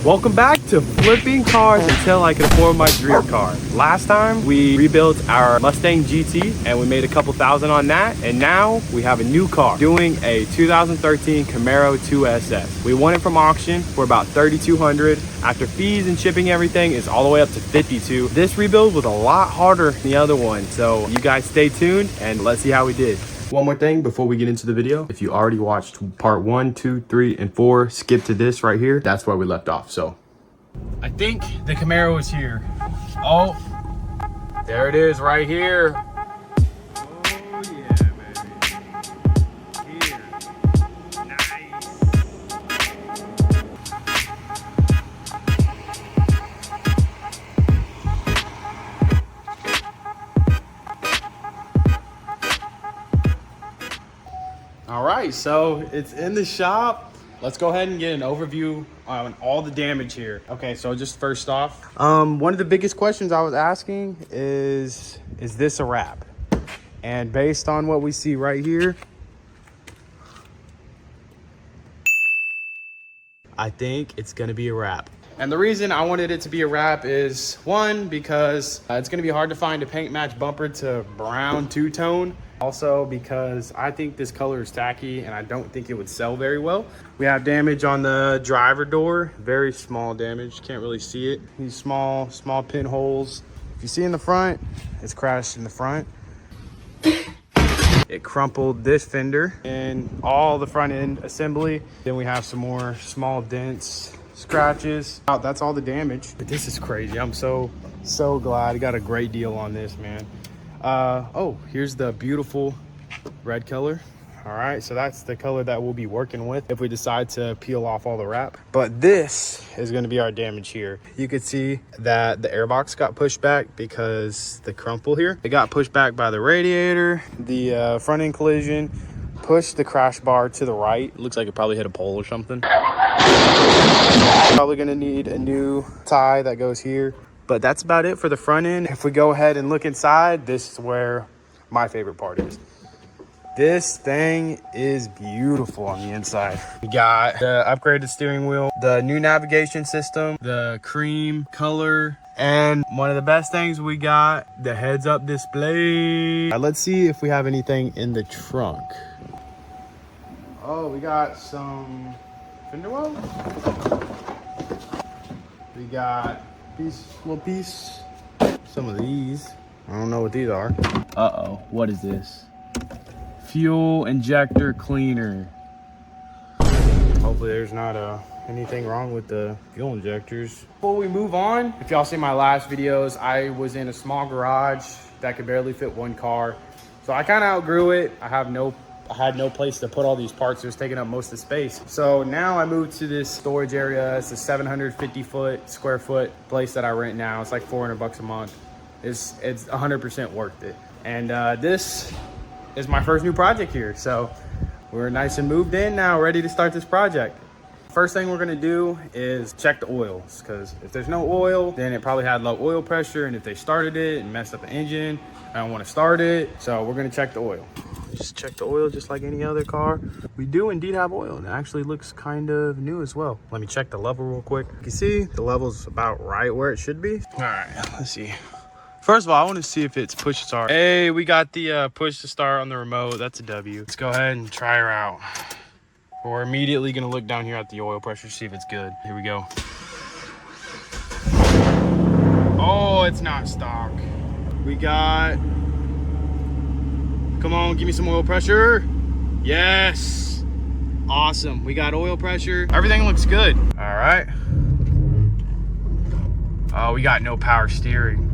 Welcome back to flipping cars until I can afford my dream car. Last time we rebuilt our Mustang GT and we made a couple thousand on that, and now we have a new car doing a 2013 Camaro 2SS. We won it from auction for about $3,200. After fees and shipping everything, it's all the way up to $52. This rebuild was a lot harder than the other one, so you guys stay tuned and let's see how we did. One more thing before we get into the video. If you already watched part 1, 2, 3, and 4, skip to this right here. That's where we left off. So I think the Camaro is here. Oh, there it is right here. Oh yeah, baby. Here. Nice. All right, so it's in the shop. Let's go ahead and get an overview on all the damage here. Okay, so just first off, one of the biggest questions I was asking is this a wrap? And based on what we see right here, I think it's gonna be a wrap. And the reason I wanted it to be a wrap is, one, because it's gonna be hard to find a paint match bumper to brown two-tone. Also because I think this color is tacky and I don't think it would sell very well. We have damage on the driver door, very small damage, can't really see it. These small pinholes. If you see in the front, it's crashed in the front. It crumpled this fender and all the front end assembly. Then we have some more small dents, scratches. That's all the damage. But this is crazy. I'm so glad I got a great deal on this, man. Oh, here's the beautiful red color. All right, so that's the color that we'll be working with if we decide to peel off all the wrap. But this is going to be our damage here. You could see that the airbox got pushed back because the crumple here. It got pushed back by the radiator. The front end collision pushed the crash bar to the right. It looks like it probably hit a pole or something. Probably going to need a new tie that goes here. But that's about it for the front end. If we go ahead and look inside, this is where my favorite part is. This thing is beautiful on the inside. We got the upgraded steering wheel, the new navigation system, the cream color, and one of the best things we got, the heads-up display. Let's see if we have anything in the trunk. Oh, we got some fender wells. We got little piece, some of these. I don't know what these are. Uh-oh, what is this? Fuel injector cleaner. Hopefully there's not anything wrong with the fuel injectors. Before we move on, if y'all see my last videos, I was in a small garage that could barely fit one car. So I kind of outgrew it. I had no place to put all these parts. It was taking up most of the space. So now I moved to this storage area. It's a 750 square foot place that I rent now. It's like $400 a month. It's 100% worth it. And this is my first new project here. So we're nice and moved in now, ready to start this project. First thing we're gonna do is check the oils, because if there's no oil, then it probably had low oil pressure, and if they started it and messed up the engine, I don't want to start it. So we're gonna check the oil. Just check the oil just like any other car. We do indeed have oil, and it actually looks kind of new as well. Let me check the level real quick. You can see the level's about right where it should be. All right, let's see. First of all, I want to see if it's push to start. Hey, we got the push to start on the remote. That's a W. Let's go ahead and try her out. We're immediately gonna look down here at the oil pressure, see if it's good. Here we go. Oh, it's not stock. We got, come on, give me some oil pressure. Yes, awesome. We got oil pressure. Everything looks good. All right. Oh, we got no power steering.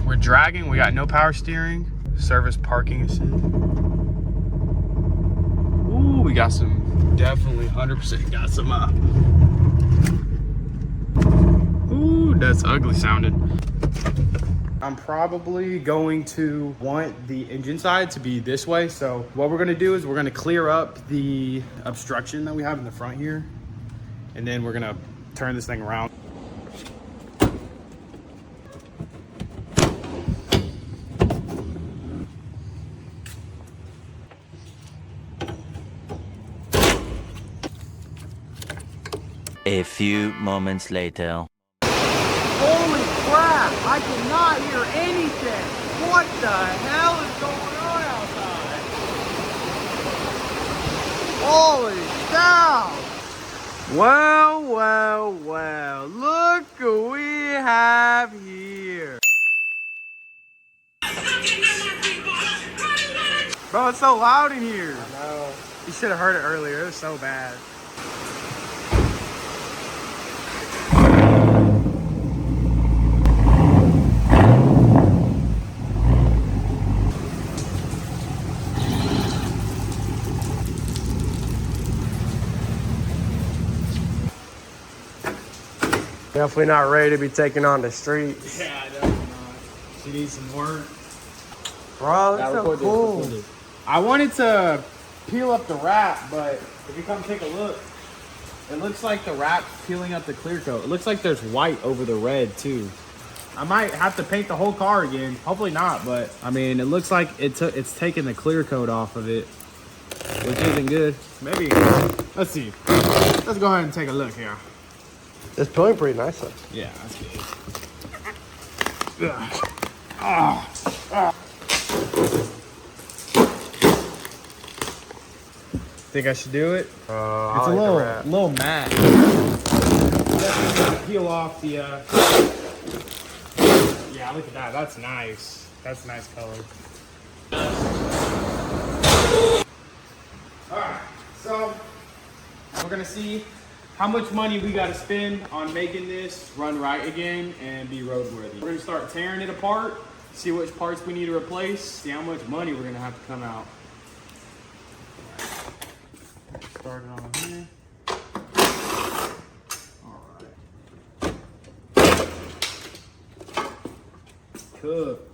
We're dragging, we got no power steering. Service parking assist. Ooh, we got some, definitely 100% got some, ooh, that's ugly sounding. I'm probably going to want the engine side to be this way. So what we're gonna do is we're gonna clear up the obstruction that we have in the front here. And then we're gonna turn this thing around. A few moments later. Holy crap! I cannot hear anything! What the hell is going on outside? Holy cow! Well, well, well. Look what we have here. Bro, it's so loud in here. I know. You should have heard it earlier. It was so bad. Definitely not ready to be taken on the streets. Yeah, definitely not. She needs some work. Bro, that's so cool. I wanted to peel up the wrap, but if you come take a look, it looks like the wrap's peeling up the clear coat. It looks like there's white over the red too. I might have to paint the whole car again. Hopefully not, but I mean, it looks like it's taking the clear coat off of it, which isn't good. Maybe, let's see. Let's go ahead and take a look here. It's peeling pretty nice though. Yeah, that's good. Think I should do it? It's a little matte. Definitely peel off the. Yeah, look at that. That's nice. That's a nice color. All right, so we're gonna see how much money we got to spend on making this run right again and be roadworthy. We're gonna start tearing it apart, see which parts we need to replace, see how much money we're gonna have to come out. Start it on here. All right. Cook.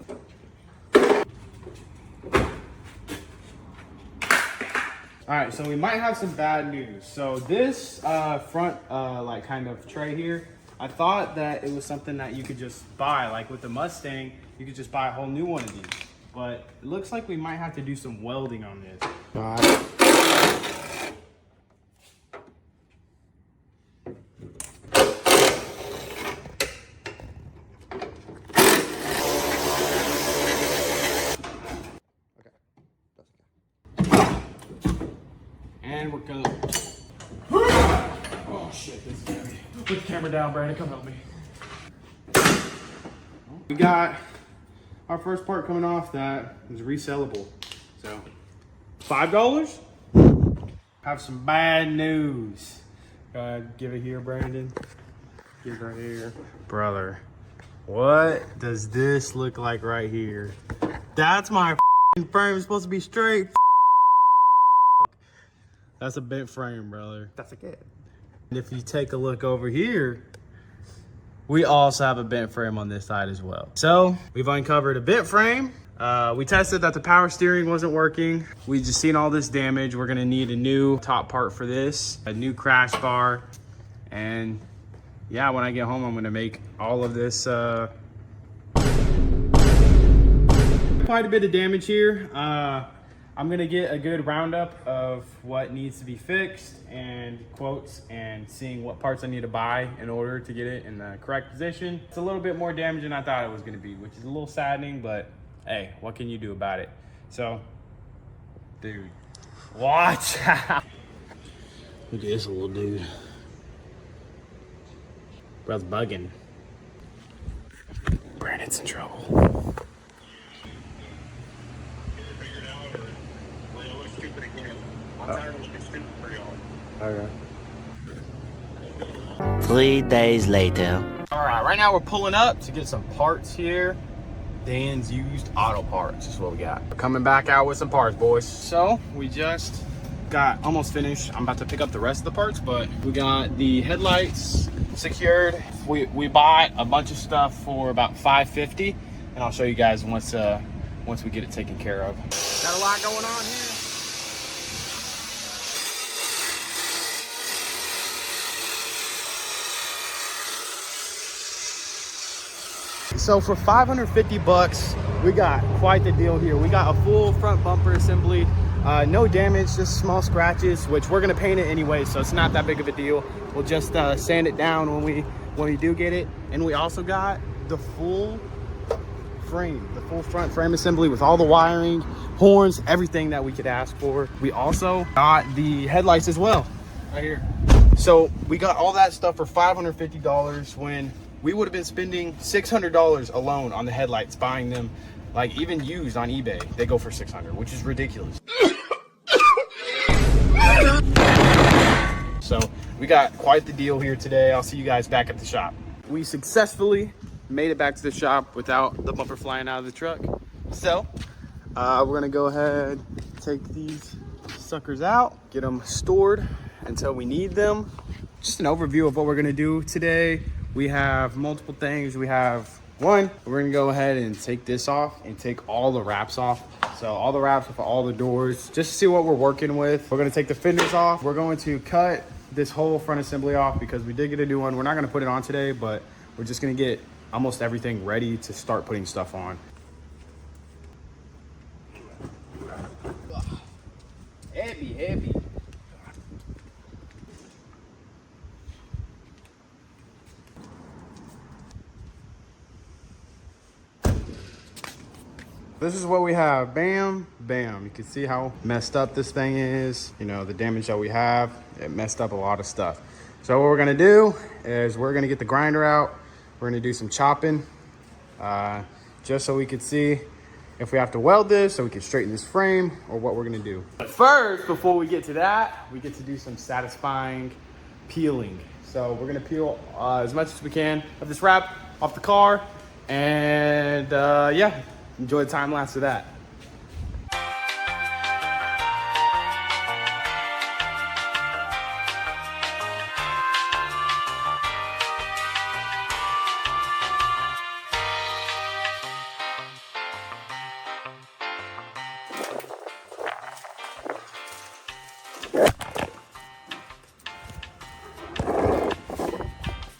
All right, so we might have some bad news. So this front like kind of tray here, I thought that it was something that you could just buy, like with the Mustang, you could just buy a whole new one of these. But it looks like we might have to do some welding on this. All right. And we're good. Oh shit, this is heavy. Put the camera down, Brandon, come help me. We got our first part coming off that is resellable. So, $5? Have some bad news. Go ahead, give it here, Brandon. Give it right here. Brother, what does this look like right here? That's my frame, it's supposed to be straight. That's a bent frame, brother. That's a good. And if you take a look over here, we also have a bent frame on this side as well. So we've uncovered a bent frame. We tested that the power steering wasn't working. We just seen all this damage. We're gonna need a new top part for this, a new crash bar. And yeah, when I get home, I'm gonna make all of this. Quite a bit of damage here. I'm gonna get a good roundup of what needs to be fixed and quotes and seeing what parts I need to buy in order to get it in the correct position. It's a little bit more damage than I thought it was gonna be, which is a little saddening, but hey, what can you do about it? So, dude, watch out. Look at this little dude. Bro's bugging. Brandon's in trouble. Okay. 3 days later. All right, right now we're pulling up to get some parts here. Dan's Used Auto Parts is what we got. We're coming back out with some parts, boys. So we just got almost finished. I'm about to pick up the rest of the parts, but we got the headlights secured. We bought a bunch of stuff for about $5.50, and I'll show you guys once we get it taken care of. Got a lot going on here. So for 550 bucks, we got quite the deal here. We got a full front bumper assembly. No damage, just small scratches, which we're gonna paint it anyway, so it's not that big of a deal. We'll just sand it down when we do get it. And we also got the full frame, the full front frame assembly with all the wiring, horns, everything that we could ask for. We also got the headlights as well, right here. So we got all that stuff for $550 when we would have been spending $600 alone on the headlights, buying them like even used on eBay. They go for $600, which is ridiculous. So we got quite the deal here today. I'll see you guys back at the shop. We successfully made it back to the shop without the bumper flying out of the truck. So we're gonna go ahead, take these suckers out, get them stored until we need them. Just an overview of what we're gonna do today. We have multiple things. We have one, we're gonna go ahead and take this off and take all the wraps off. So all the wraps for all the doors, just to see what we're working with. We're gonna take the fenders off. We're going to cut this whole front assembly off because we did get a new one. We're not gonna put it on today, but we're just gonna get almost everything ready to start putting stuff on. Heavy. This is what we have. Bam, bam. You can see how messed up this thing is. You know, the damage that we have, it messed up a lot of stuff. So what we're gonna do is we're gonna get the grinder out. We're gonna do some chopping, just so we could see if we have to weld this, so we can straighten this frame, or what we're gonna do. But first, before we get to that, we get to do some satisfying peeling. So we're gonna peel as much as we can of this wrap off the car, and yeah, enjoy the time lapse of that.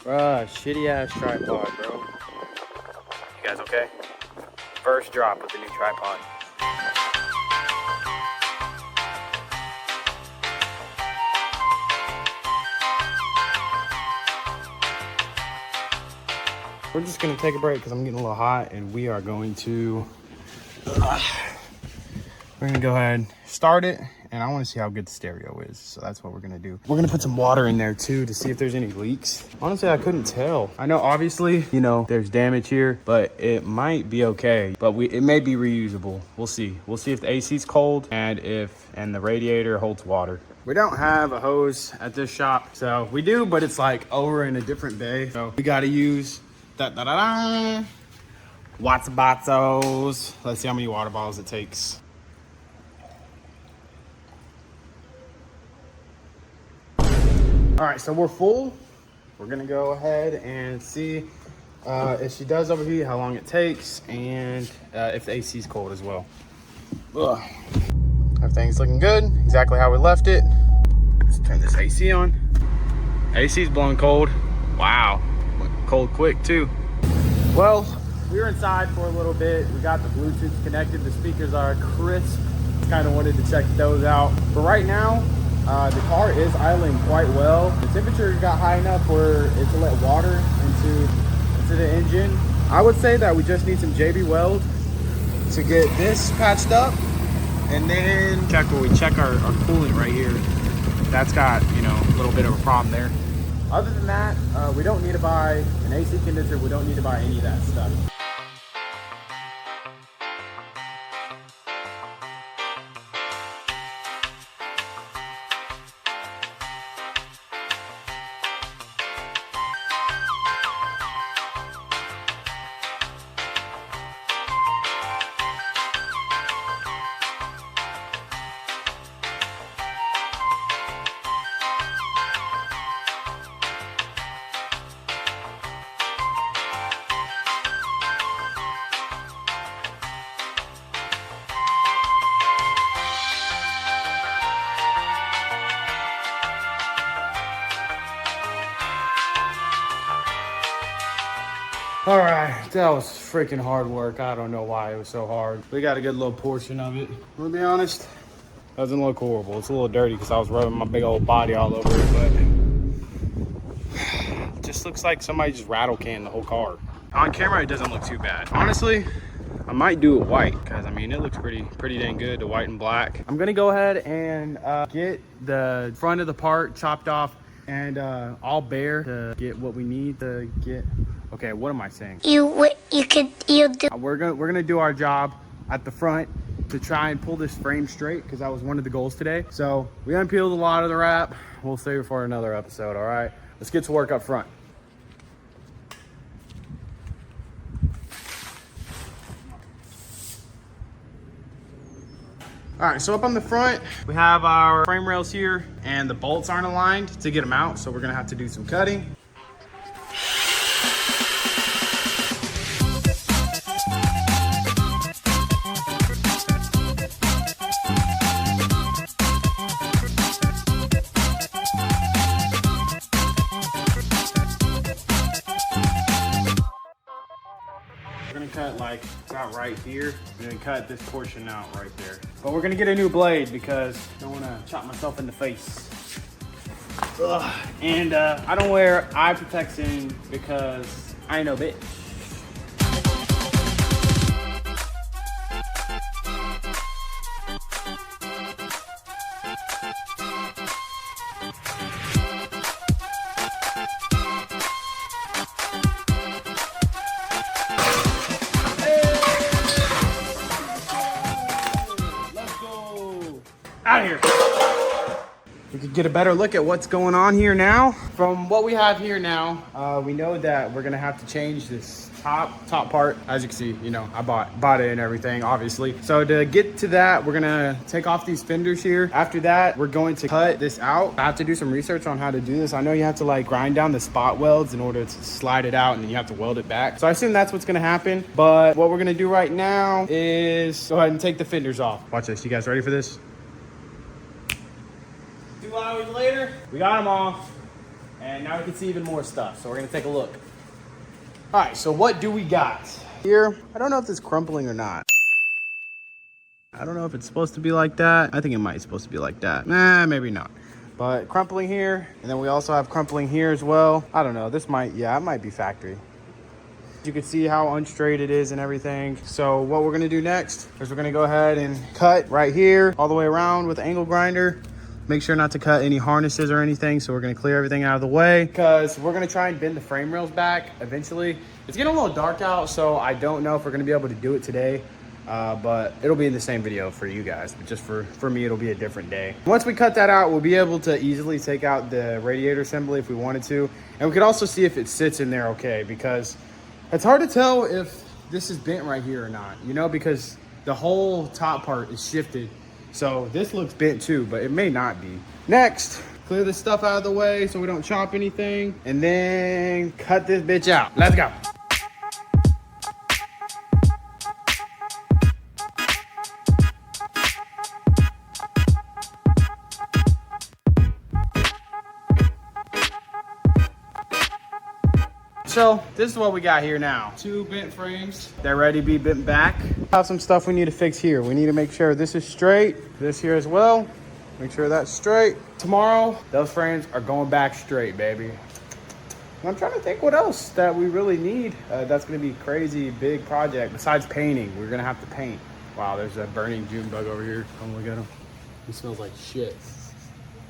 Bruh, shitty ass tripod, bro. You guys okay? First drop with the new tripod. We're just gonna take a break because I'm getting a little hot, and we are going to we're gonna go ahead and start it, and I want to see how good the stereo is, so that's what we're gonna do. We're gonna put some water in there too to see if there's any leaks. Honestly, I couldn't tell. I know obviously, you know, there's damage here, but it might be okay. But it may be reusable. We'll see. We'll see if the AC's cold and the radiator holds water. We don't have a hose at this shop, so we do, but it's like over in a different bay. So we gotta use Watts Batzos. Let's see how many water bottles it takes. All right, so we're full. We're gonna go ahead and see if she does overheat, how long it takes, and if the AC is cold as well. Ugh. Everything's looking good, exactly how we left it. Let's turn this AC on. AC's blowing cold. Wow, went cold quick too. Well, we were inside for a little bit. We got the Bluetooth connected. The speakers are crisp. Kind of wanted to check those out. But right now, the car is idling quite well. The temperature got high enough where it to let water into the engine. I would say that we just need some JB Weld to get this patched up, and then check where we check our coolant right here. That's got, you know, a little bit of a problem there. Other than that, we don't need to buy an AC condenser. We don't need to buy any of that stuff. All right, that was freaking hard work. I don't know why it was so hard. We got a good little portion of it. To be honest, Doesn't look horrible. It's a little dirty because I was rubbing my big old body all over it, but it just looks like somebody just rattle canned the whole car. On camera, it doesn't look too bad. Honestly, I might do it white because I mean, it looks pretty dang good, the white and black. I'm gonna go ahead and get the front of the part chopped off and all bare to get what we need to get. Okay, what am I saying? You'll do. We're gonna do our job at the front to try and pull this frame straight because that was one of the goals today. So we unpeeled a lot of the wrap. We'll save it for another episode. All right, let's get to work up front. All right, so up on the front, we have our frame rails here and the bolts aren't aligned to get them out. So we're gonna have to do some cutting. We're gonna cut like about right here and then cut this portion out right there. But we're gonna get a new blade because I don't wanna chop myself in the face. Ugh. And I don't wear eye protection because I ain't no bitch. Out of here. We could get a better look at what's going on here now. From what we have here now, we know that we're gonna have to change this top part. As you can see, you know, I bought it and everything, obviously. So to get to that, we're gonna take off these fenders here. After that, we're going to cut this out. I have to do some research on how to do this. I know you have to like grind down the spot welds in order to slide it out and then you have to weld it back. So I assume that's what's gonna happen. But what we're gonna do right now is go ahead and take the fenders off. Watch this, you guys ready for this? 2 hours later, we got them off, and now we can see even more stuff. So we're gonna take a look. All right, so what do we got here? I don't know if this is crumpling or not. I don't know if it's supposed to be like that. I think it might be supposed to be like that. Nah, maybe not. But crumpling here, and then we also have crumpling here as well. I don't know, this might, yeah, it might be factory. You can see how unstraight it is and everything. So what we're gonna do next is we're gonna go ahead and cut right here all the way around with the angle grinder. Make sure not to cut any harnesses or anything. So we're gonna clear everything out of the way because we're gonna try and bend the frame rails back eventually. It's getting a little dark out, so I don't know if we're gonna be able to do it today, but it'll be in the same video for you guys. But just for me, it'll be a different day. Once we cut that out, we'll be able to easily take out the radiator assembly if we wanted to. And we could also see if it sits in there okay, because it's hard to tell if this is bent right here or not, you know, because the whole top part is shifted. So this looks bent too, but it may not be. Next, clear this stuff out of the way so we don't chop anything, and then cut this bitch out. Let's go. So this is what we got here now. 2 bent frames. They're ready to be bent back. Have some stuff we need to fix here. We need to make sure this is straight. This here as well. Make sure that's straight. Tomorrow, those frames are going back straight, baby. I'm trying to think what else that we really need. That's gonna be a crazy big project. Besides painting, we're gonna have to paint. Wow, there's a burning June bug over here. Come look at him. He smells like shit.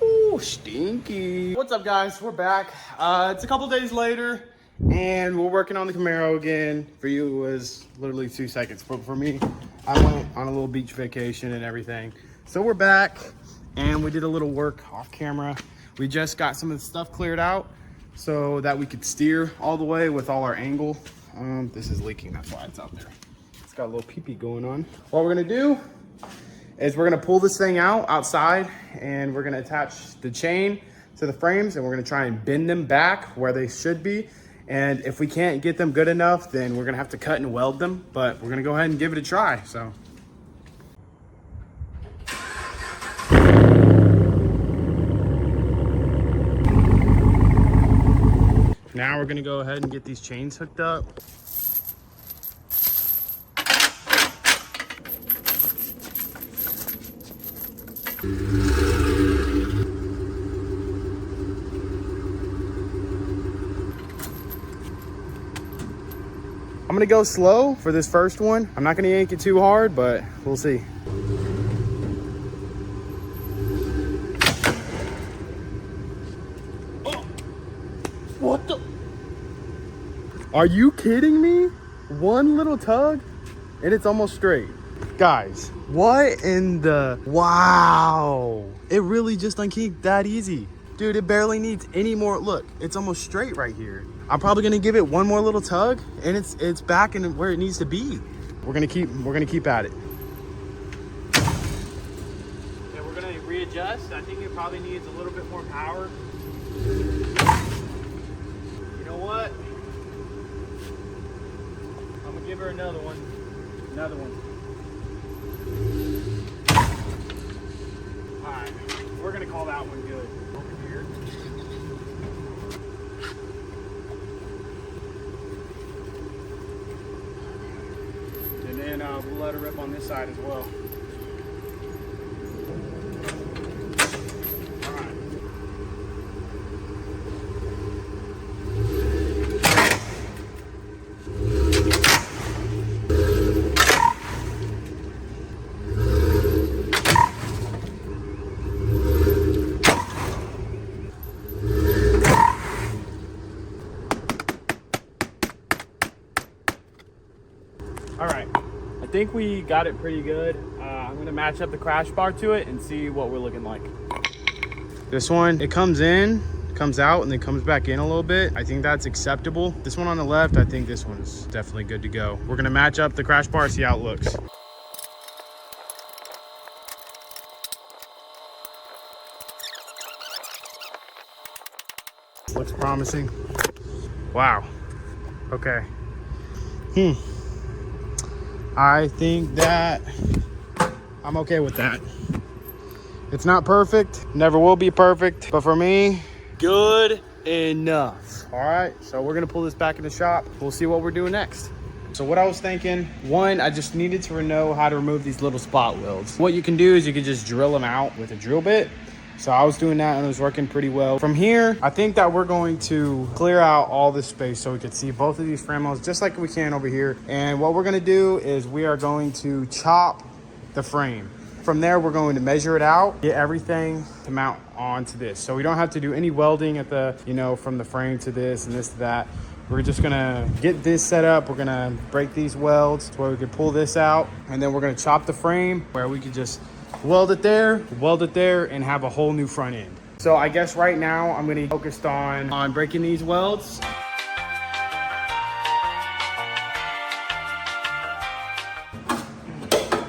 Ooh, stinky. What's up, guys? We're back. It's a couple days later. And we're working on the Camaro again. For you, it was literally 2 seconds. But for me, I went on a little beach vacation and everything. So we're back and we did a little work off camera. We just got some of the stuff cleared out so that we could steer all the way with all our angle. This is leaking, that's why it's out there. It's got a little pee-pee going on. What we're gonna do is we're gonna pull this thing out outside and we're gonna attach the chain to the frames and we're gonna try and bend them back where they should be. And if we can't get them good enough, then we're gonna have to cut and weld them, but we're gonna go ahead and give it a try, so. Now we're gonna go ahead and get these chains hooked up. I'm gonna go slow for this first one. I'm not gonna yank it too hard, but we'll see. Oh. What the? Are you kidding me? One little tug and it's almost straight. Guys, what in the, wow. It really just unkinked that easy. Dude, it barely needs any more. Look, it's almost straight right here. I'm probably gonna give it one more little tug and it's back in where it needs to be. We're gonna keep at it. Yeah, we're gonna readjust. I think it probably needs a little bit more power. You know what? I'm gonna give her another one. Another one. All right, we're gonna call that one good. Over here. And then we'll let her rip on this side as well. All right. All right, I think we got it pretty good. I'm gonna match up the crash bar to it and see what we're looking like. This one, it comes in, comes out, and then comes back in a little bit. I think that's acceptable. This one on the left, I think this one's definitely good to go. We're gonna match up the crash bar, see how it looks. Looks promising. Wow, okay. I think that I'm okay with that. It's not perfect, never will be perfect, but for me, good enough. All right, so we're gonna pull this back in the shop. We'll see what we're doing next. So what I was thinking, one, I just needed to know how to remove these little spot welds. What you can do is you can just drill them out with a drill bit. So I was doing that and it was working pretty well. From here, I think that we're going to clear out all this space so we can see both of these frame rails just like we can over here. And what we're gonna do is we are going to chop the frame. From there, we're going to measure it out, get everything to mount onto this. So we don't have to do any welding at the, from the frame to this and this to that. We're just gonna get this set up. We're gonna break these welds to where we can pull this out. And then we're gonna chop the frame where we could just weld it there, and have a whole new front end. So I guess right now I'm gonna be focused on breaking these welds.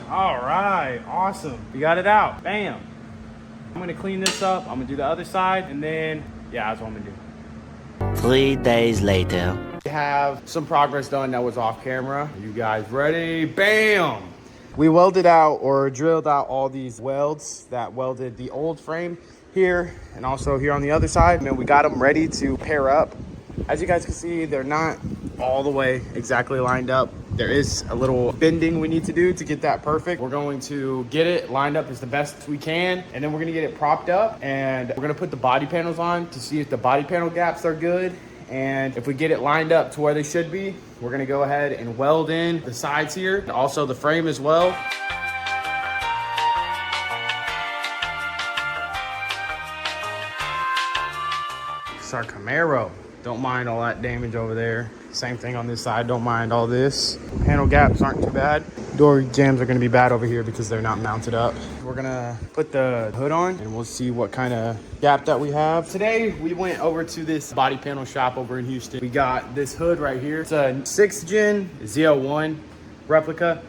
All right, awesome. We got it out, bam. I'm gonna clean this up. I'm gonna do the other side, and then, yeah, that's what I'm gonna do. 3 days later. We have some progress done that was off camera. Are you guys ready? Bam! We welded out or drilled out all these welds that welded the old frame here and also here on the other side. And then we got them ready to pair up. As you guys can see, they're not all the way exactly lined up. There is a little bending we need to do to get that perfect. We're going to get it lined up as the best we can, and then we're gonna get it propped up, and we're gonna put the body panels on to see if the body panel gaps are good. And if we get it lined up to where they should be, we're gonna go ahead and weld in the sides here, and also the frame as well. It's our Camaro. Don't mind all that damage over there. Same thing on this side, don't mind all this. Panel gaps aren't too bad. Door jams are gonna be bad over here because they're not mounted up. We're gonna put the hood on and we'll see what kind of gap that we have. Today, we went over to this body panel shop over in Houston. We got this hood right here. It's a 6th gen Z01 replica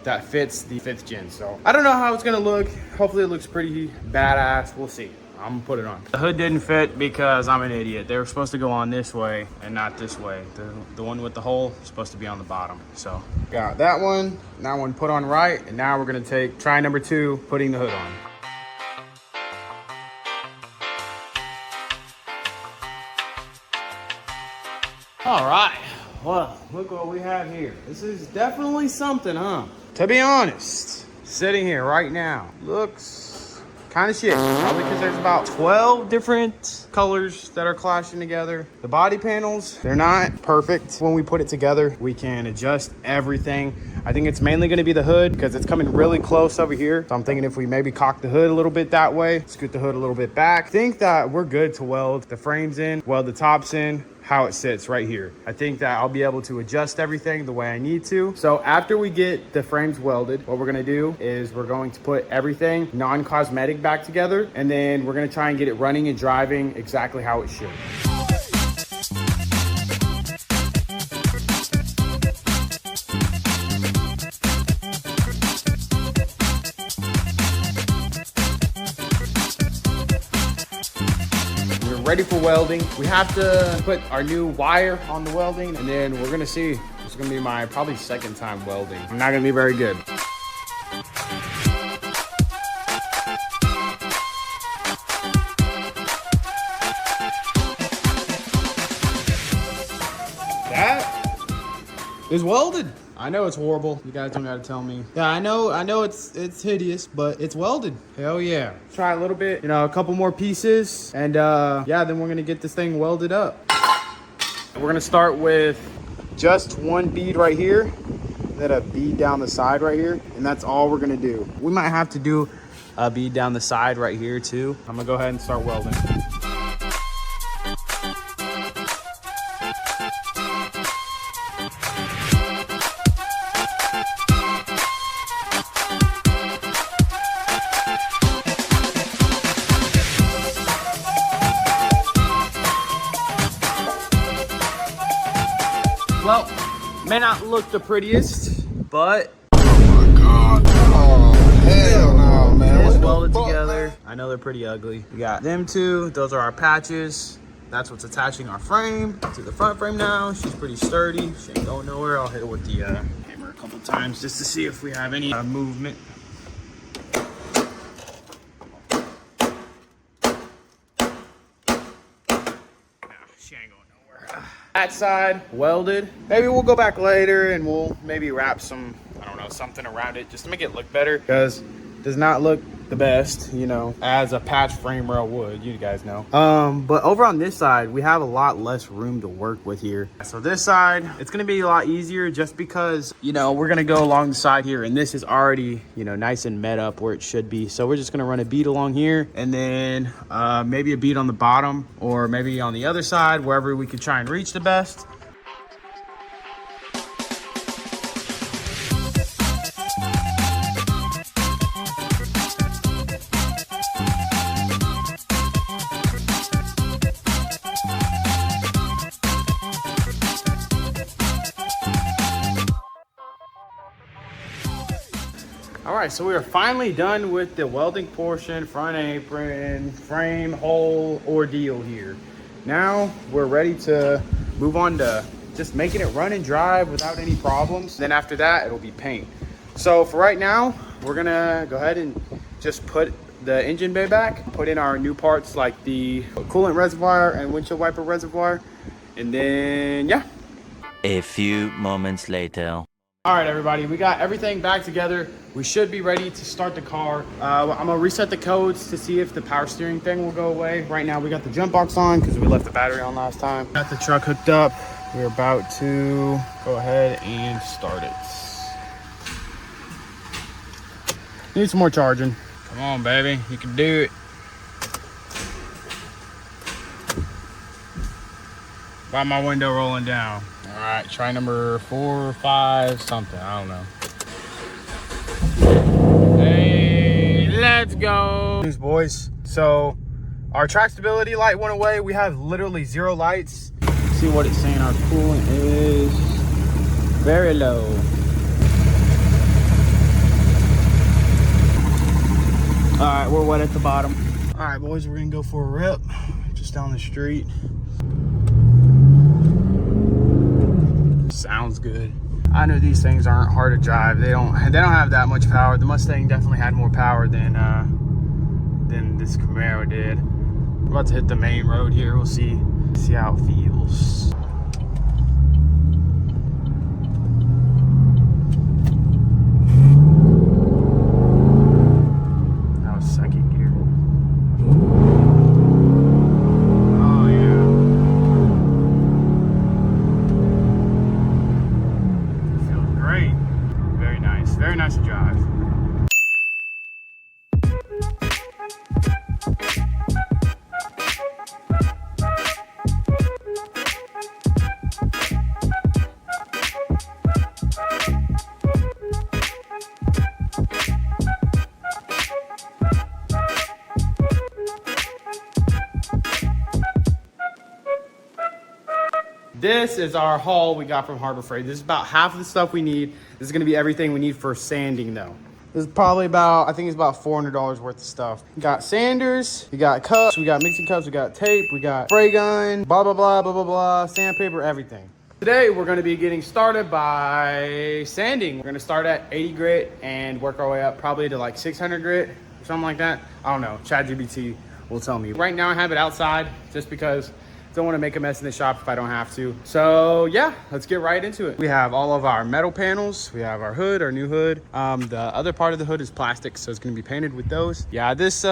that fits the 5th gen. So I don't know how it's gonna look. Hopefully it looks pretty badass. We'll see. I'm gonna put it on. The hood didn't fit because I'm an idiot. They were supposed to go on this way and not this way. The one with the hole is supposed to be on the bottom. So got that one put on right, and now we're gonna take try number 2, putting the hood on. All right, well, look what we have here. This is definitely something, huh? To be honest, sitting here right now, looks kind of shit. Probably because there's about 12 different colors that are clashing together. The body panels, they're not perfect. When we put it together, we can adjust everything. I think it's mainly going to be the hood because it's coming really close over here. So I'm thinking if we maybe cock the hood a little bit that way, scoot the hood a little bit back, I think that we're good to weld the frames in, weld the tops in, how it sits right here. I think that I'll be able to adjust everything the way I need to. So after we get the frames welded, what we're gonna do is we're going to put everything non-cosmetic back together, and then we're gonna try and get it running and driving exactly how it should. Ready for welding. We have to put our new wire on the welding, and then we're gonna see. It's gonna be my probably second time welding. I'm not gonna be very good. That is welded. I know it's horrible. You guys don't gotta tell me. Yeah, I know it's hideous, but it's welded. Hell yeah. Try a little bit, you know, a couple more pieces, and yeah, then we're gonna get this thing welded up. We're gonna start with just one bead right here, then a bead down the side right here, and that's all we're gonna do. We might have to do a bead down the side right here too. I'm gonna go ahead and start welding. Well, may not look the prettiest, but Oh my God. Oh, hell no, man. it's What the welded fuck, together. man? I know they're pretty ugly. We got them two. Those are our patches. That's what's attaching our frame to the front frame now. She's pretty sturdy. She ain't going nowhere. I'll hit it with the hammer a couple times just to see if we have any movement. She ain't going nowhere. That side welded. Maybe we'll go back later and we'll maybe wrap some, I don't know, something around it just to make it look better, because it does not look the best, you know, as a patch frame rail would, you guys know. But over on this side, we have a lot less room to work with here. So this side, it's gonna be a lot easier just because, you know, we're gonna go along the side here, and this is already, you know, nice and met up where it should be. So we're just gonna run a bead along here, and then maybe a bead on the bottom, or maybe on the other side, wherever we could try and reach the best. All right, so we are finally done with the welding portion, front apron, frame, whole ordeal here. Now we're ready to move on to just making it run and drive without any problems. Then after that, it'll be paint. So for right now, we're gonna go ahead and just put the engine bay back, put in our new parts like the coolant reservoir and windshield wiper reservoir, and then yeah. A few moments later. All right, everybody, we got everything back together. We should be ready to start the car. I'm gonna reset the codes to see if the power steering thing will go away. Right now, we got the jump box on because we left the battery on last time. Got the truck hooked up. We're about to go ahead and start it. Need some more charging. Come on, baby, you can do it. Why my window rolling down? All right, try number 4 or 5, something, I don't know. Hey, let's go. Thanks, boys. So our track stability light went away. We have literally 0 lights. See what it's saying. Our coolant is very low. All right, we're wet at the bottom. All right, boys, we're gonna go for a rip just down the street. Sounds good. I know these things aren't hard to drive. They don't have that much power. The Mustang definitely had more power than this Camaro did. We're about to hit the main road here. We'll see how it feels. That was second gear. Very nice to drive. This is our haul we got from Harbor Freight. This is about half of the stuff we need. This is gonna be everything we need for sanding though. This is probably about, I think it's about $400 worth of stuff. We got sanders, we got cups, we got mixing cups, we got tape, we got spray gun, blah, blah, blah, blah, blah, blah, sandpaper, everything. Today, we're gonna be getting started by sanding. We're gonna start at 80 grit and work our way up probably to like 600 grit or something like that. I don't know, ChatGPT will tell me. Right now I have it outside just because don't want to make a mess in the shop if I don't have to. So yeah, let's get right into it. We have all of our metal panels. We have our hood, our new hood. The other part of the hood is plastic, so it's going to be painted with those. Yeah, this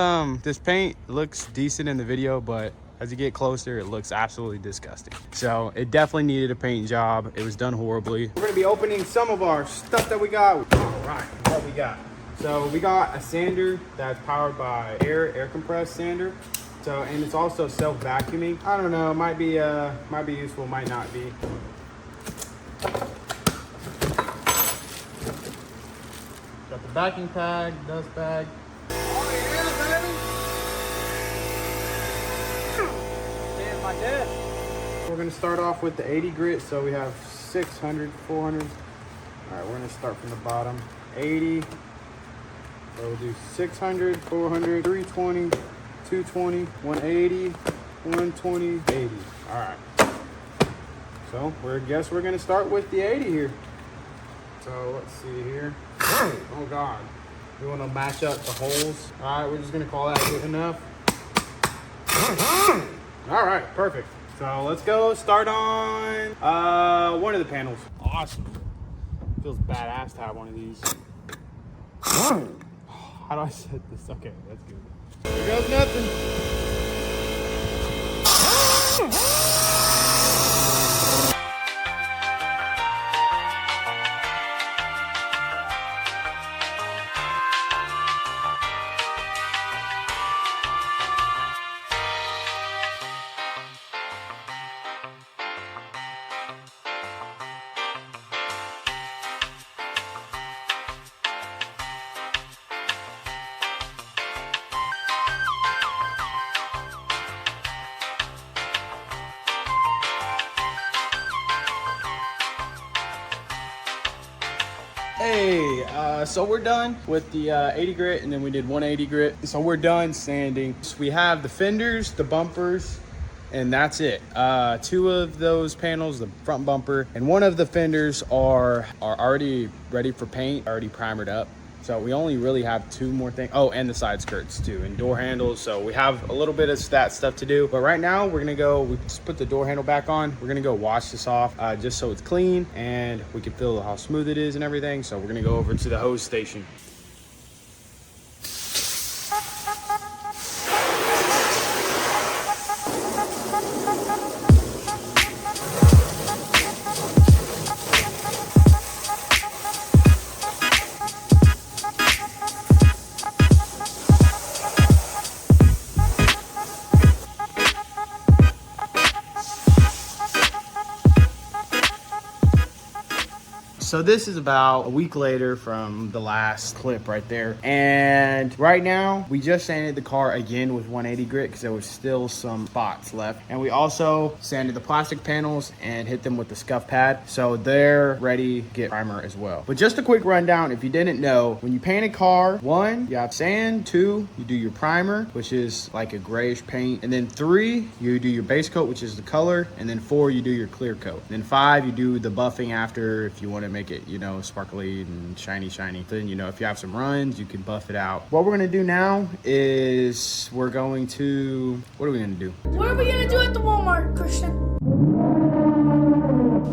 paint looks decent in the video, but as you get closer, it looks absolutely disgusting. So it definitely needed a paint job. It was done horribly. We're going to be opening some of our stuff that we got. All right, what we got? So we got a sander that's powered by air compressed sander. So, and it's also self-vacuuming. I don't know, might be useful, might not be. Got the backing pad, dust bag. Oh yeah, baby. Stand my desk. We're gonna start off with the 80 grit. So we have 600, 400. All right, we're gonna start from the bottom. 80. So we'll do 600, 400, 320. 220, 180, 120, 80. All right. So we're gonna start with the 80 here. So let's see here. Oh God. We want to match up the holes. All right, we're just gonna call that good enough. All right, perfect. So let's go start on one of the panels. Awesome. Feels badass to have one of these. How do I set this? Okay, that's good. Here goes nothing. Hey, so we're done with the 80 grit, and then we did 180 grit. So we're done sanding. So we have the fenders, the bumpers, and that's it. Two of those panels, the front bumper and one of the fenders are already ready for paint, already primered up. So we only really have two more things. Oh, and the side skirts too, and door handles. So we have a little bit of that stuff to do. But right now we're gonna go, we just put the door handle back on. We're gonna go wash this off just so it's clean and we can feel how smooth it is and everything. So we're gonna go over to the hose station. So this is about a week later from the last clip right there. And right now we just sanded the car again with 180 grit because there was still some spots left. And we also sanded the plastic panels and hit them with the scuff pad. So they're ready to get primer as well. But just a quick rundown, if you didn't know, when you paint a car, 1, you have sand, 2, you do your primer, which is like a grayish paint. And then 3, you do your base coat, which is the color. And then 4, you do your clear coat. And then 5, you do the buffing after if you want to make it, you know, sparkly and shiny. Then, you know, if you have some runs, you can buff it out. What we're gonna do now is we're going to, what are we gonna do? What are we gonna do at the Walmart, Christian?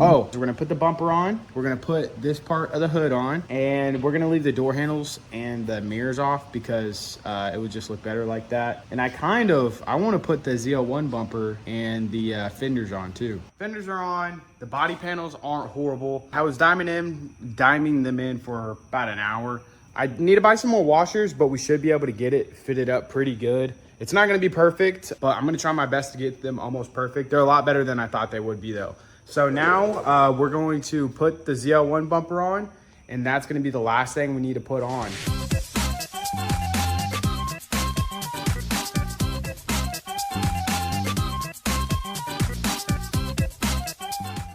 Oh, we're gonna put the bumper on. We're gonna put this part of the hood on, and we're gonna leave the door handles and the mirrors off because it would just look better like that. And I want to put the Z01 bumper and the fenders on too. Fenders are on. The body panels aren't horrible. I was diming them in for about an hour. I need to buy some more washers, but we should be able to get it fitted up pretty good. It's not gonna be perfect, but I'm gonna try my best to get them almost perfect. They're a lot better than I thought they would be though. So now we're going to put the ZL1 bumper on, and that's gonna be the last thing we need to put on.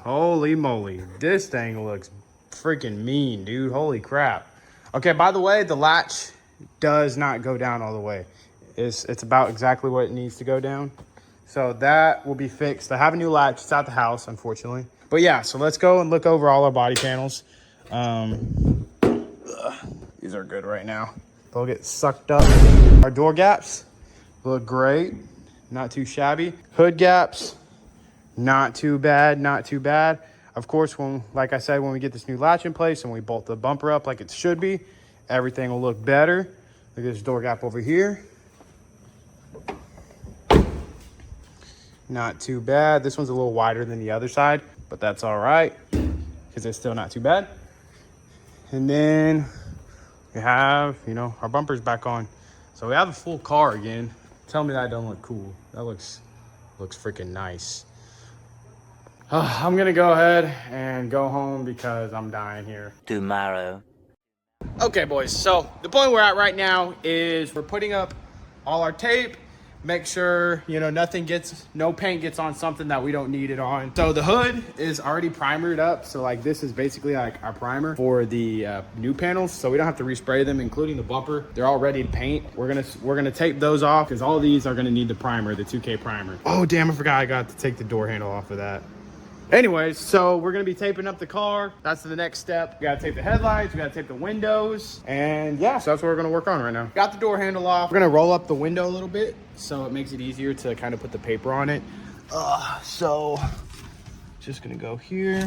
Holy moly, this thing looks freaking mean, dude. Holy crap. Okay, by the way, the latch does not go down all the way. It's about exactly what it needs to go down. So that will be fixed. I have a new latch. It's at the house, unfortunately. But yeah, so let's go and look over all our body panels. These are good right now. They'll get sucked up. Our door gaps look great. Not too shabby. Hood gaps, not too bad, not too bad. Of course, like I said, when we get this new latch in place and we bolt the bumper up like it should be, everything will look better. Look at this door gap over here. Not too bad. This one's a little wider than the other side, but that's all right because it's still not too bad. And then we have, our bumpers back on. So we have a full car again. Tell me that don't look cool. That looks freaking nice. I'm gonna go ahead and go home because I'm dying here. Tomorrow. Okay, boys, so the point we're at right now is we're putting up all our tape. Make sure, no paint gets on something that we don't need it on. So the hood is already primered up. So like this is basically like our primer for the new panels. So we don't have to respray them, including the bumper. They're all ready to paint. We're gonna tape those off because all these are gonna need the primer, the 2K primer. Oh, damn, I forgot I got to take the door handle off of that. Anyways, so we're gonna be taping up the car. That's the next step. We gotta tape the headlights, we gotta tape the windows, and yeah, so that's what we're gonna work on right now. Got the door handle off. We're gonna roll up the window a little bit so it makes it easier to kind of put the paper on it. So just gonna go here,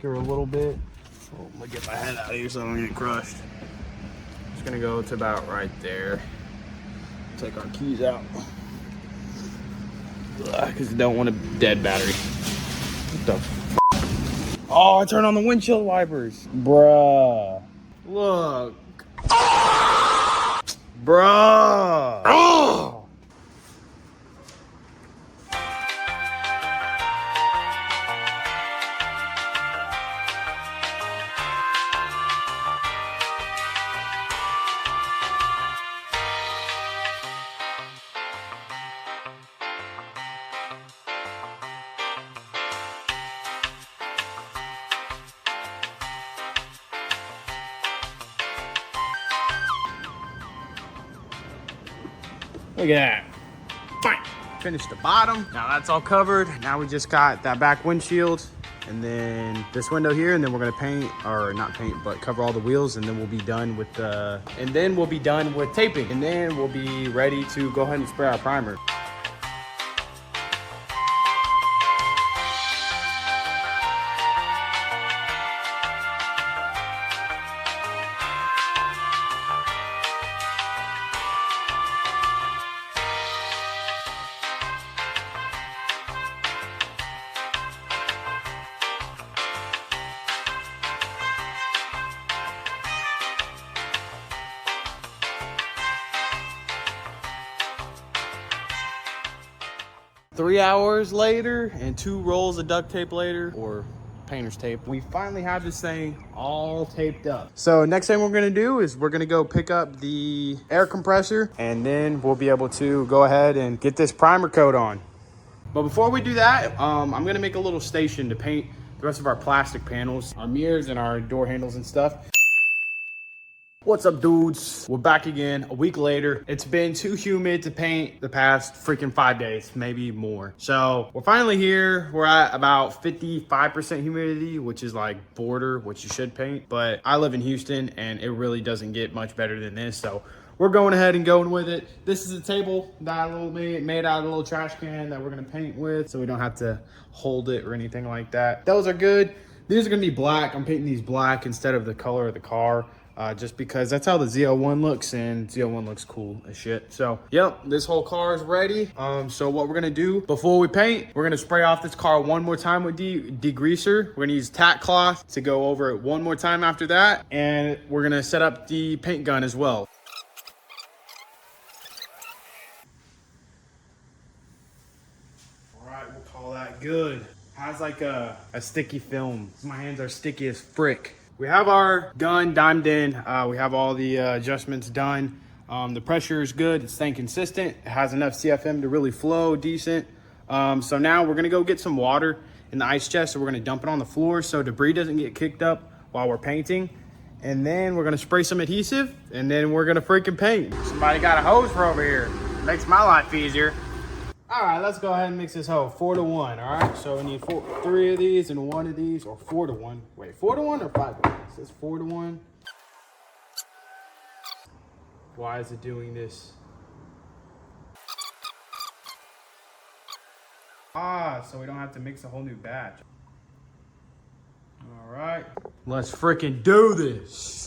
give her a little bit. Oh, I'm gonna get my head out of here so I don't get crushed. Just gonna go to about right there. Take our keys out because I don't want a dead battery. What the f? Oh, I turned on the windshield wipers. Bruh. Look. Bruh. Oh. 'Look at that. Fine. Finished the bottom. Now that's all covered. Now we just got that back windshield and then this window here, and then we're gonna paint, or not paint, but cover all the wheels, and then we'll be done with taping, and then we'll be ready to go ahead and spray our primer. Three hours later and 2 rolls of duct tape later, or painter's tape, we finally have this thing all taped up. So next thing we're gonna do is we're gonna go pick up the air compressor, and then we'll be able to go ahead and get this primer coat on. But before we do that, I'm gonna make a little station to paint the rest of our plastic panels, our mirrors and our door handles and stuff. What's up, dudes? We're back again a week later. It's been too humid to paint the past freaking 5 days, maybe more. So we're finally here. We're at about 55% humidity, which is like border what you should paint. But I live in Houston and it really doesn't get much better than this. So we're going ahead and going with it. This is a table that made out of a little trash can that we're gonna paint with, so we don't have to hold it or anything like that. Those are good. These are gonna be black. I'm painting these black instead of the color of the car. Just because that's how the Z01 looks, and Z01 looks cool as shit. So, yep, this whole car is ready. So what we're gonna do before we paint, we're gonna spray off this car one more time with degreaser. We're gonna use tack cloth to go over it one more time after that, and we're gonna set up the paint gun as well. All right, we'll call that good. Has like a sticky film. My hands are sticky as frick. We have our gun dimed in. We have all the adjustments done. The pressure is good. It's staying consistent. It has enough CFM to really flow decent. So now we're gonna go get some water in the ice chest. So we're gonna dump it on the floor so debris doesn't get kicked up while we're painting. And then we're gonna spray some adhesive, and then we're gonna freaking paint. Somebody got a hose for over here. Makes my life easier. All right, let's go ahead and mix this hoe 4 to 1. All right, so we need 3 of these and 1 of these, or 4 to 1. Wait, 4 to 1 or 5 to 1? It says 4 to 1. Why is it doing this? So we don't have to mix a whole new batch. All right, let's freaking do this.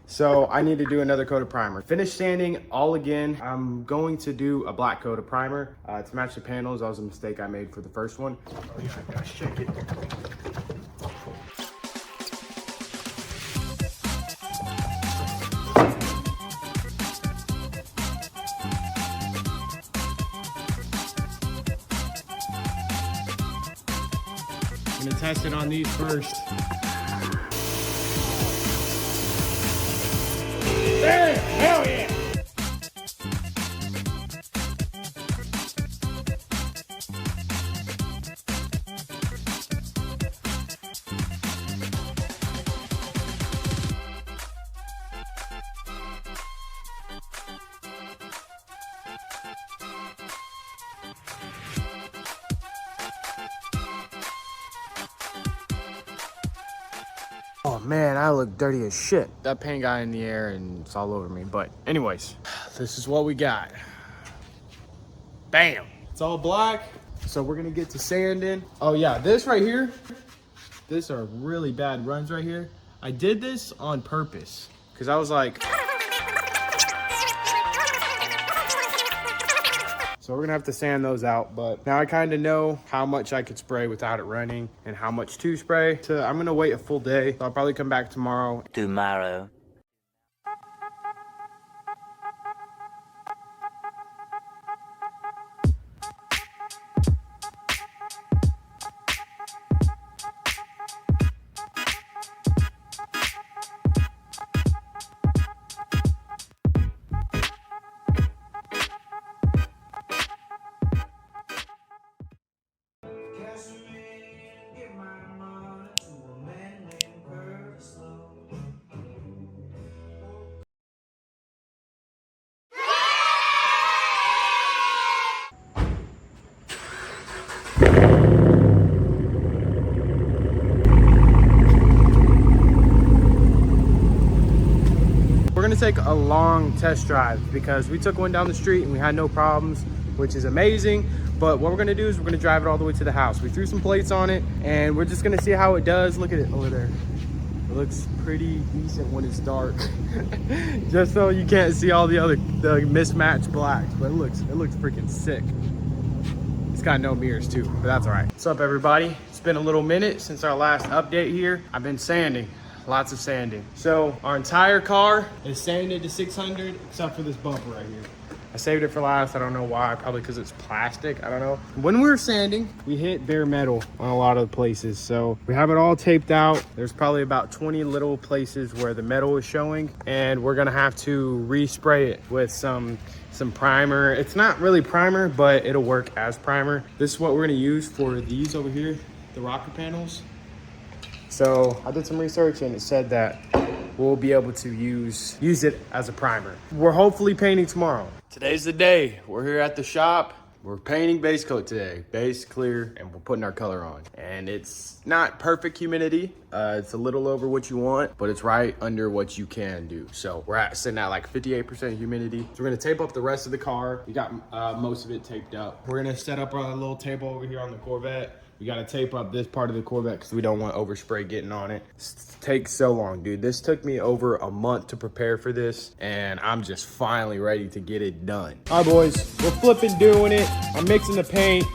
So I need to do another coat of primer. Finish sanding all again. I'm going to do a black coat of primer to match the panels. That was a mistake I made for the first one. Oh yeah, I gotta shake it. I'm gonna test it on these first. There, hell yeah! Oh man, I look dirty as shit. That paint got in the air and it's all over me. But anyways, this is what we got. Bam. It's all black. So we're gonna get to sanding. Oh yeah, this right here, these are really bad runs right here. I did this on purpose because I was like, so we're gonna have to sand those out, but now I kind of know how much I could spray without it running and how much to spray. So I'm gonna wait a full day. So I'll probably come back tomorrow. Tomorrow. We're gonna take a long test drive because we took one down the street and we had no problems, which is amazing. But what we're gonna do is we're gonna drive it all the way to the house. We threw some plates on it and we're just gonna see how it does. Look at it over there. It looks pretty decent when it's dark. Just so you can't see all the mismatched blacks, but it looks freaking sick. It's got no mirrors too, but that's all right. What's up everybody? It's been a little minute since our last update here. I've been sanding. Lots of sanding. So our entire car is sanded to 600 except for this bumper right here. I saved it for last. I don't know why. Probably because it's plastic. I don't know. When we were sanding, we hit bare metal on a lot of the places. So we have it all taped out. There's probably about 20 little places where the metal is showing. And we're going to have to respray it with some primer. It's not really primer, but it'll work as primer. This is what we're going to use for these over here, the rocker panels. So I did some research and it said that we'll be able to use it as a primer. We're hopefully painting tomorrow. Today's the day. We're here at the shop. We're painting base coat today. Base, clear, and we're putting our color on. And it's not perfect humidity. It's a little over what you want, but it's right under what you can do. So we're sitting at like 58% humidity. So we're gonna tape up the rest of the car. We got most of it taped up. We're gonna set up our little table over here on the Corvette. We gotta tape up this part of the Corvette because we don't want overspray getting on it. It takes so long, dude. This took me over a month to prepare for this, and I'm just finally ready to get it done. All right, boys, we're flipping doing it. I'm mixing the paint.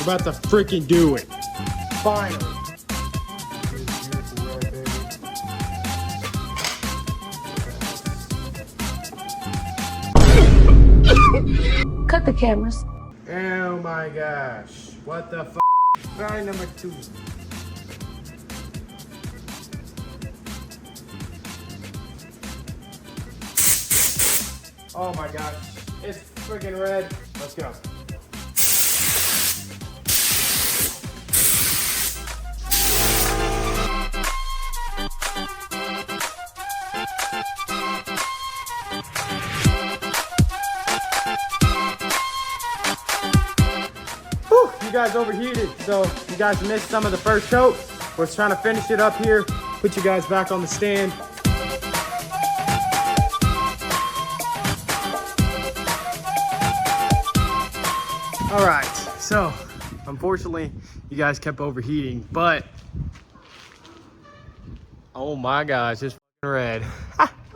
We're about to freaking do it. Finally. Cut the cameras. Oh my gosh. What the f? Try number 2. Oh my gosh. It's freaking red. Let's go. You guys overheated, so you guys missed some of the first coat. We're trying to finish it up here, put you guys back on the stand. All right, so unfortunately you guys kept overheating, but oh my gosh, it's red.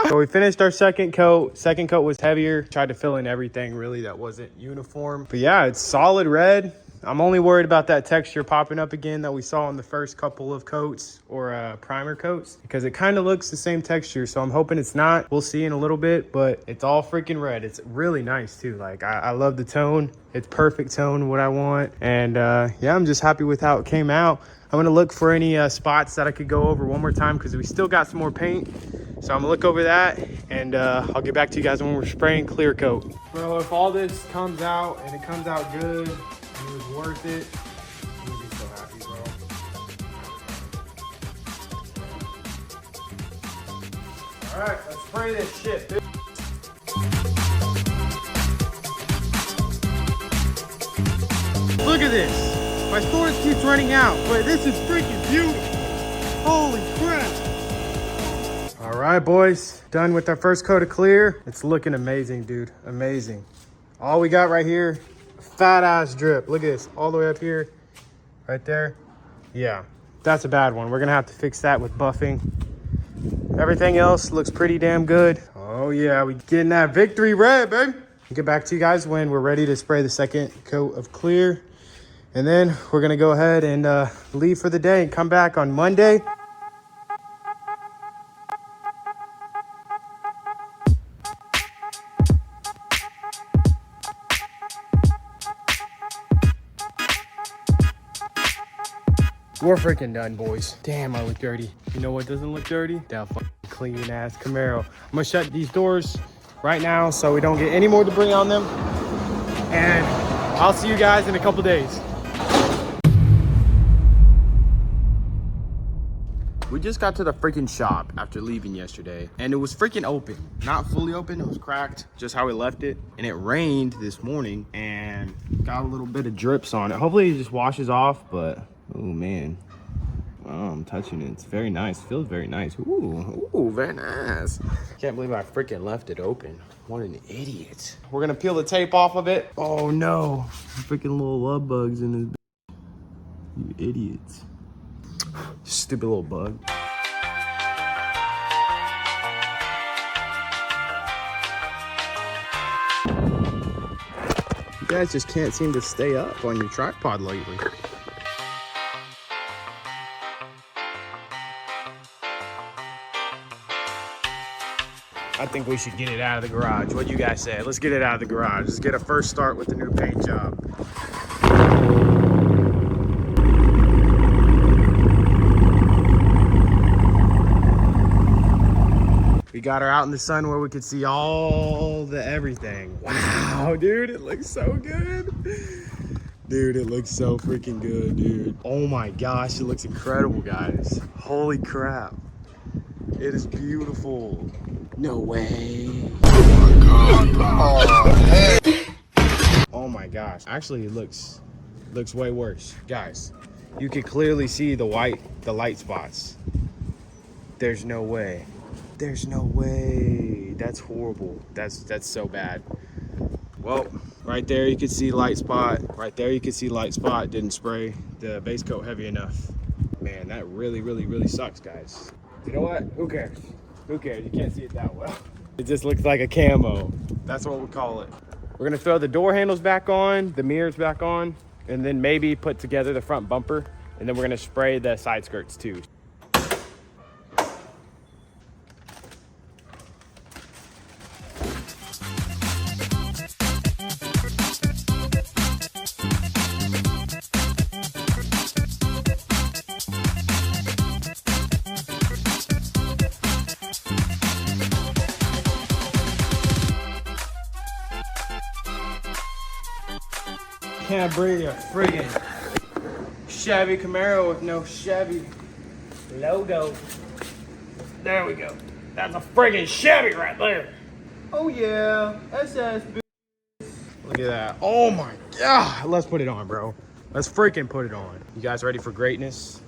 So we finished our second coat. Second coat was heavier. Tried to fill in everything really that wasn't uniform. But yeah, it's solid red. I'm only worried about that texture popping up again that we saw in the first couple of coats or primer coats, because it kind of looks the same texture. So I'm hoping it's not. We'll see in a little bit, but it's all freaking red. It's really nice too. Like I love the tone. It's perfect tone, what I want. And yeah, I'm just happy with how it came out. I'm gonna look for any spots that I could go over one more time because we still got some more paint. So I'm gonna look over that and I'll get back to you guys when we're spraying clear coat. Bro, if all this comes out and it comes out good, and it was worth it, I'm gonna be so happy, bro. All right, let's spray this shit, dude. Look at this. My storage keeps running out, but this is freaking beautiful. Holy crap. All right, boys, done with our first coat of clear. It's looking amazing, dude, amazing. All we got right here, fat ass drip. Look at this, all the way up here, right there. Yeah, that's a bad one. We're gonna have to fix that with buffing. Everything else looks pretty damn good. Oh yeah, we getting that victory red, baby. I'll get back to you guys when we're ready to spray the second coat of clear. And then we're gonna go ahead and leave for the day and come back on Monday. We're freaking done, boys. Damn, I look dirty. You know what doesn't look dirty? That fucking clean ass Camaro. I'm gonna shut these doors right now so we don't get any more debris on them. And I'll see you guys in a couple days. We just got to the freaking shop after leaving yesterday, and it was freaking open. Not fully open, it was cracked, just how we left it. And it rained this morning and got a little bit of drips on it. Hopefully it just washes off, but oh man. Oh, I'm touching it. It's very nice. Feels very nice. Ooh, very nice. Can't believe I freaking left it open. What an idiot. We're gonna peel the tape off of it. Oh no, freaking little love bugs in this. You idiots. Stupid little bug. You guys just can't seem to stay up on your tripod lately. I think we should get it out of the garage. What do you guys say? Let's get it out of the garage. Let's get a first start with the new paint job. We got her out in the sun where we could see all the everything. Wow, dude, it looks so good. Dude, it looks so freaking good, dude. Oh my gosh, it looks incredible, guys. Holy crap. It is beautiful. No way. Oh my gosh. Actually, it looks way worse. Guys, you can clearly see the light spots. There's no way. There's no way. That's horrible. That's so bad. Well, right there you can see light spot. Right there you can see light spot. Didn't spray the base coat heavy enough. Man, that really sucks, guys. You know what? Who cares? Who cares? You can't see it that well. It just looks like a camo. That's what we call it. We're gonna throw the door handles back on, the mirrors back on, and then maybe put together the front bumper. And then we're gonna spray the side skirts too. Can't breathe a friggin' Chevy Camaro with no Chevy logo. There we go. That's a friggin' Chevy right there. Oh yeah, SS. Look at that. Oh my god. Let's put it on, bro. Let's freaking put it on. You guys ready for greatness?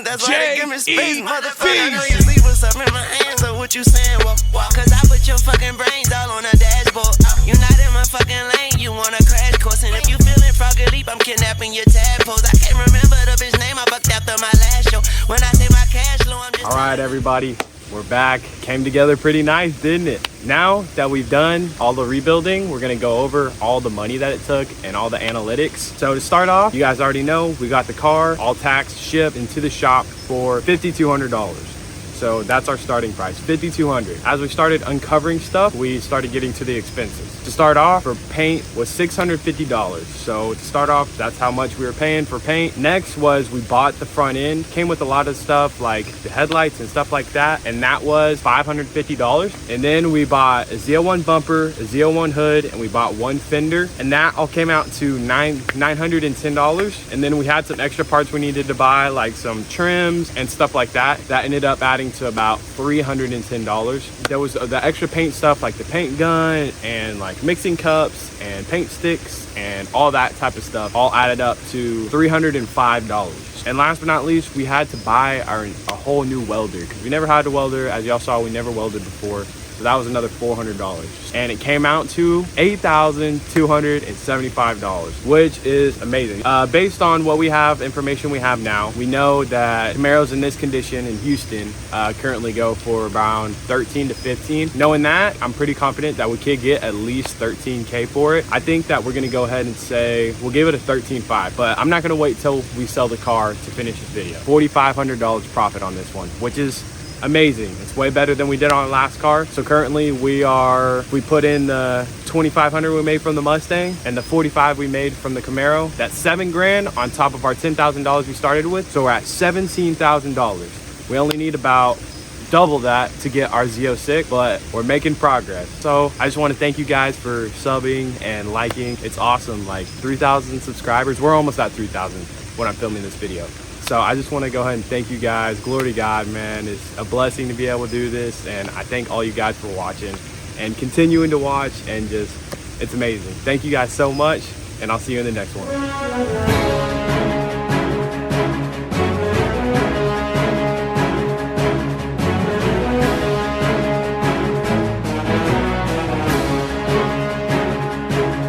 That's why they give me space, motherfucker. I know you sleep with something in my hands, or what you saying? Well, cause I put your fucking brains all on the dashboard. You not in my fucking lane, you want a crash course. And if you feeling froggy leap, I'm kidnapping your tadpoles. I can't remember the bitch name I fucked after my last show. When I say my cash flow, I'm just. All right, everybody, we're back. Came together pretty nice, didn't it? Now that we've done all the rebuilding, we're gonna go over all the money that it took and all the analytics. So to start off, you guys already know we got the car all taxed, shipped into the shop for $5,200. So that's our starting price, $5,200. As we started uncovering stuff, we started getting to the expenses. To start off, for paint was $650. So to start off, that's how much we were paying for paint. Next was we bought the front end. Came with a lot of stuff like the headlights and stuff like that. And that was $550. And then we bought a Z01 bumper, a Z01 hood, and we bought one fender. And that all came out to $910. And then we had some extra parts we needed to buy, like some trims and stuff like that. That ended up adding to about $310. There was the extra paint stuff like the paint gun and like mixing cups and paint sticks and all that type of stuff, all added up to $305. And last but not least, we had to buy a whole new welder because we never had a welder. As y'all saw, we never welded before. So that was another $400. And it came out to $8,275, which is amazing. Based on what we have, information we have now, we know that Camaros in this condition in Houston currently go for around 13 to 15. Knowing that, I'm pretty confident that we could get at least 13K for it. I think that we're gonna go ahead and say, we'll give it a 13.5, but I'm not gonna wait till we sell the car to finish this video. $4,500 profit on this one, which is amazing. It's way better than we did on our last car. So currently we put in the 2,500 we made from the Mustang and the 45 we made from the Camaro. That's $7 grand on top of our $10,000 we started with. So we're at $17,000. We only need about double that to get our Z06, but we're making progress. So I just want to thank you guys for subbing and liking. It's awesome. Like 3,000 subscribers. We're almost at 3,000 when I'm filming this video. So I just want to go ahead and thank you guys. Glory to God, man. It's a blessing to be able to do this. And I thank all you guys for watching and continuing to watch, and just, it's amazing. Thank you guys so much, and I'll see you in the next one.